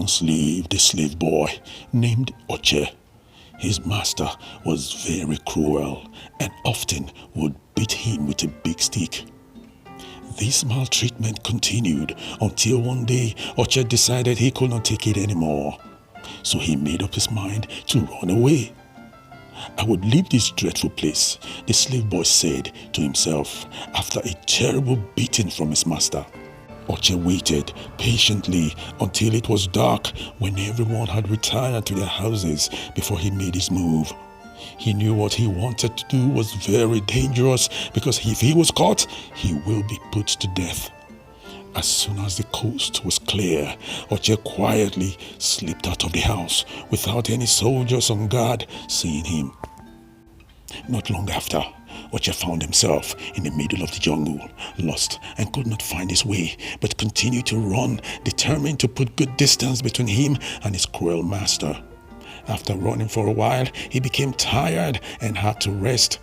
once lived a slave boy named Oche. His master was very cruel and often would beat him with a big stick. This maltreatment continued until one day Oche decided he could not take it anymore. So he made up his mind to run away. "I would leave this dreadful place," the slave boy said to himself after a terrible beating from his master. Oche waited patiently until it was dark when everyone had retired to their houses before he made his move. He knew what he wanted to do was very dangerous because if he was caught, he will be put to death. As soon as the coast was clear, Oche quietly slipped out of the house without any soldiers on guard seeing him. Not long after, Oche found himself in the middle of the jungle, lost and could not find his way, but continued to run, determined to put good distance between him and his cruel master. After running for a while, he became tired and had to rest.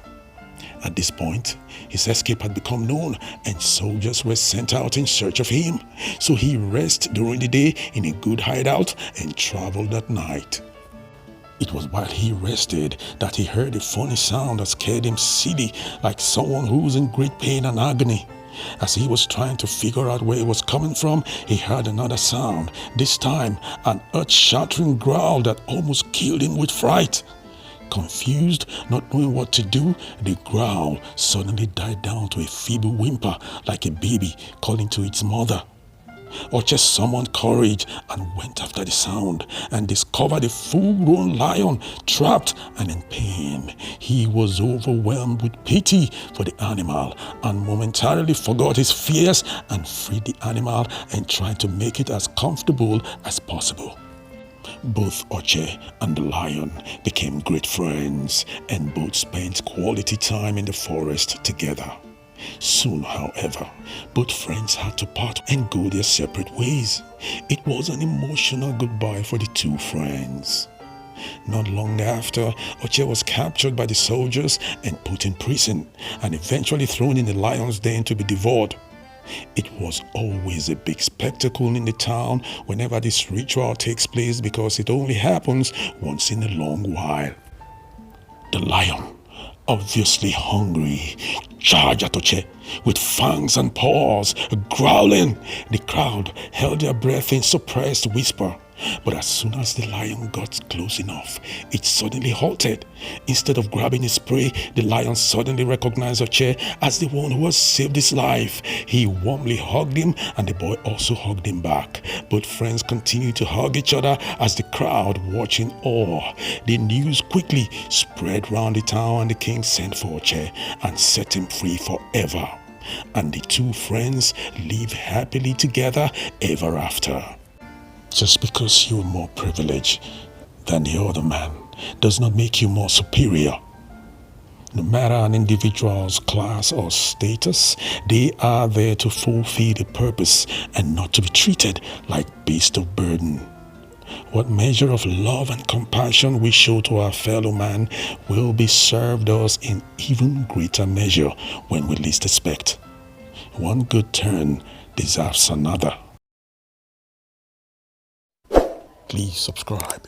At this point, his escape had become known and soldiers were sent out in search of him. So he rested during the day in a good hideout and traveled at night. It was while he rested that he heard a funny sound that scared him silly, like someone who was in great pain and agony. As he was trying to figure out where it was coming from, he heard another sound, this time an earth-shattering growl that almost killed him with fright. Confused, not knowing what to do, the growl suddenly died down to a feeble whimper like a baby calling to its mother. Oche summoned courage and went after the sound and discovered a full-grown lion trapped and in pain. He was overwhelmed with pity for the animal and momentarily forgot his fears and freed the animal and tried to make it as comfortable as possible. Both Oche and the lion became great friends and both spent quality time in the forest together. Soon, however, both friends had to part and go their separate ways. It was an emotional goodbye for the two friends. Not long after, Oche was captured by the soldiers and put in prison and eventually thrown in the lion's den to be devoured. It was always a big spectacle in the town whenever this ritual takes place because it only happens once in a long while. The lion, obviously hungry, charged at Oche with fangs and paws, growling. The crowd held their breath in suppressed whisper. But as soon as the lion got close enough, it suddenly halted. Instead of grabbing his prey, the lion suddenly recognized Oche as the one who had saved his life. He warmly hugged him and the boy also hugged him back. Both friends continued to hug each other as the crowd watched in awe. The news quickly spread round the town and the king sent for Oche and set him free forever. And the two friends lived happily together ever after. Just because you are more privileged than the other man does not make you more superior. No matter an individual's class or status, they are there to fulfill a purpose and not to be treated like beasts of burden. What measure of love and compassion we show to our fellow man will be served us in even greater measure when we least expect. One good turn deserves another. Please subscribe.